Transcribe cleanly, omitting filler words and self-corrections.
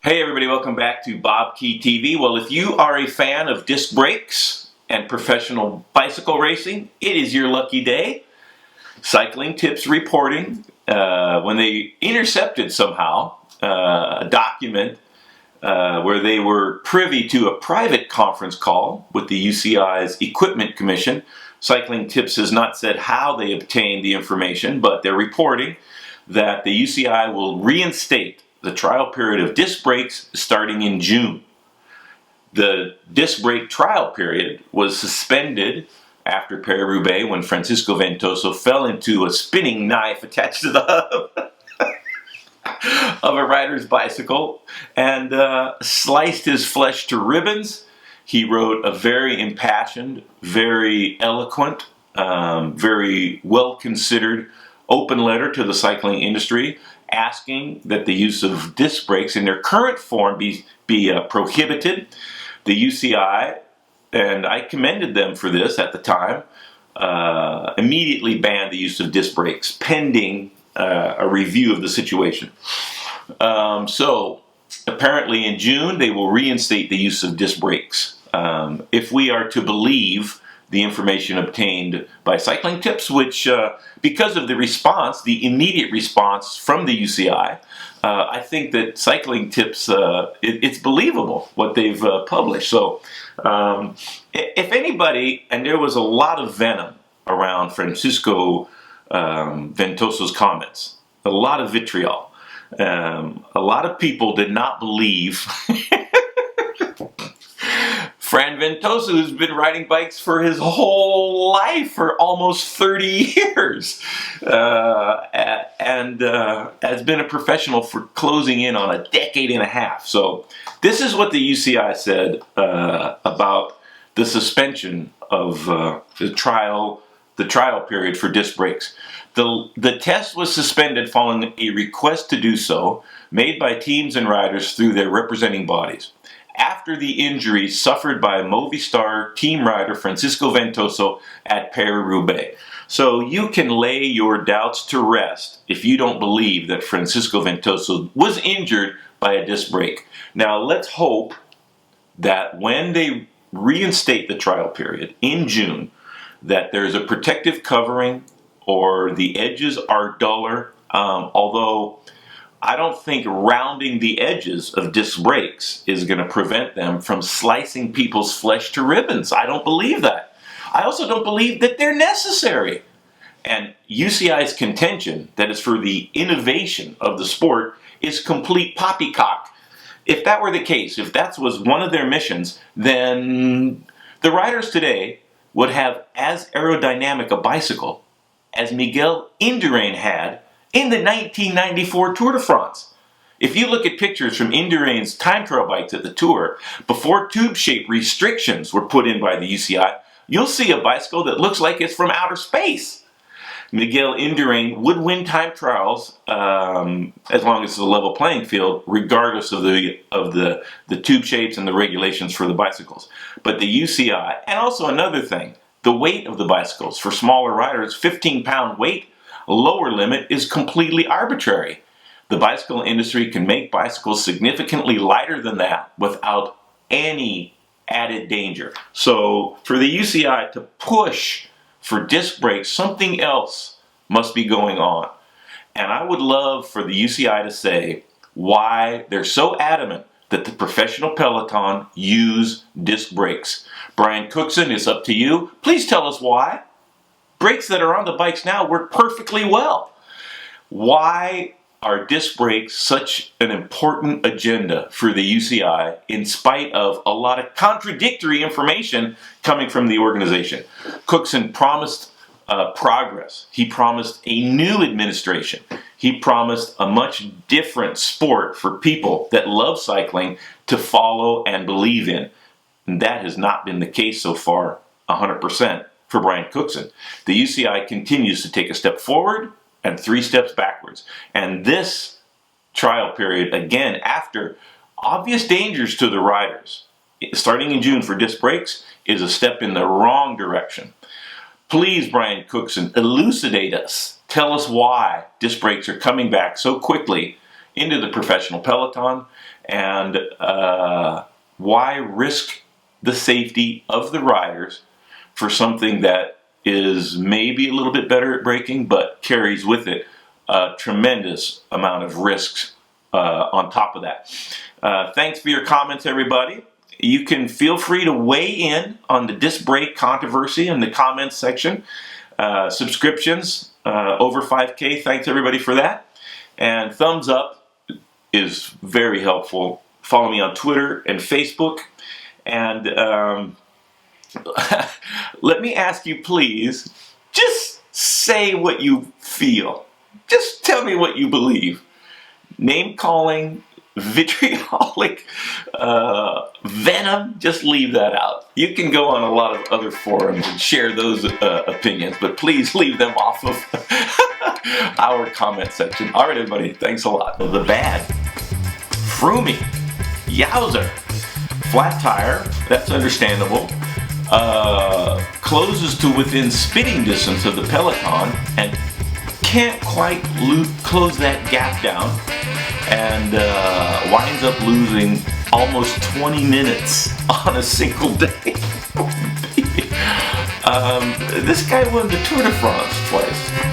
Hey everybody, welcome back to BobkeTV. Well, if you are a fan of disc brakes and professional bicycle racing, it is your lucky day. Cycling Tips reporting when they intercepted somehow a document where they were privy to a private conference call with the UCI's Equipment Commission. Cycling Tips has not said how they obtained the information, but they're reporting that the UCI will reinstate the trial period of disc brakes starting in June. The disc brake trial period was suspended after Paris-Roubaix when Francisco Ventoso fell into a spinning knife attached to the hub of a rider's bicycle and sliced his flesh to ribbons. He wrote a very impassioned, very eloquent, very well-considered open letter to the cycling industry asking that the use of disc brakes in their current form be prohibited. The UCI, and I commended them for this at the time, immediately banned the use of disc brakes pending a review of the situation. So apparently in June they will reinstate the use of disc brakes. If we are to believe the information obtained by Cycling Tips, which because of the response, the immediate response from the UCI, I think that Cycling Tips, it's believable what they've published. So if anybody, and there was a lot of venom around Francisco Ventoso's comments, a lot of vitriol. A lot of people did not believe Fran Ventoso, who's been riding bikes for his whole life, for almost 30 years, and has been a professional for closing in on a decade and a half. So this is what the UCI said about the suspension of the trial period for disc brakes. The test was suspended following a request to do so made by teams and riders through their representing bodies, after the injury suffered by Movistar team rider Francisco Ventoso at Paris-Roubaix. So you can lay your doubts to rest if you don't believe that Francisco Ventoso was injured by a disc brake. Now let's hope that when they reinstate the trial period in June, that there's a protective covering or the edges are duller, although I don't think rounding the edges of disc brakes is going to prevent them from slicing people's flesh to ribbons. I don't believe that. I also don't believe that they're necessary. And UCI's contention that is for the innovation of the sport is complete poppycock. If that were the case, if that was one of their missions, then the riders today would have as aerodynamic a bicycle as Miguel Indurain had in the 1994 Tour de France. If you look at pictures from Indurain's time trial bikes at the Tour, before tube shape restrictions were put in by the UCI, you'll see a bicycle that looks like it's from outer space. Miguel Indurain would win time trials as long as it's a level playing field, regardless of the tube shapes and the regulations for the bicycles. But the UCI, and also another thing, the weight of the bicycles. For smaller riders, 15-pound weight lower limit is completely arbitrary. The bicycle industry can make bicycles significantly lighter than that without any added danger. So for the UCI to push for disc brakes, something else must be going on. And I would love for the UCI to say why they're so adamant that the professional peloton use disc brakes. Brian Cookson, it's up to you. Please tell us why. Brakes that are on the bikes now work perfectly well. Why are disc brakes such an important agenda for the UCI in spite of a lot of contradictory information coming from the organization? Cookson promised progress. He promised a new administration. He promised a much different sport for people that love cycling to follow and believe in. And that has not been the case so far 100%. For Brian Cookson. The UCI continues to take a step forward and 3 steps backwards. And this trial period, again, after obvious dangers to the riders, starting in June for disc brakes, is a step in the wrong direction. Please, Brian Cookson, elucidate us. Tell us why disc brakes are coming back so quickly into the professional peloton, and why risk the safety of the riders for something that is maybe a little bit better at braking, but carries with it a tremendous amount of risks on top of that. Thanks for your comments, everybody. You can feel free to weigh in on the disc brake controversy in the comments section. Subscriptions over 5K, thanks everybody for that. And thumbs up is very helpful. Follow me on Twitter and Facebook. And let me ask you, please, just say what you feel. Just tell me what you believe. Name calling, vitriolic, venom, just leave that out. You can go on a lot of other forums and share those opinions, but please leave them off of our comment section. All right, everybody, thanks a lot. The bad. Froomy. Yowzer. Flat tire, that's understandable. Closes to within spitting distance of the peloton and can't quite close that gap down, and winds up losing almost 20 minutes on a single day. This guy won the Tour de France twice.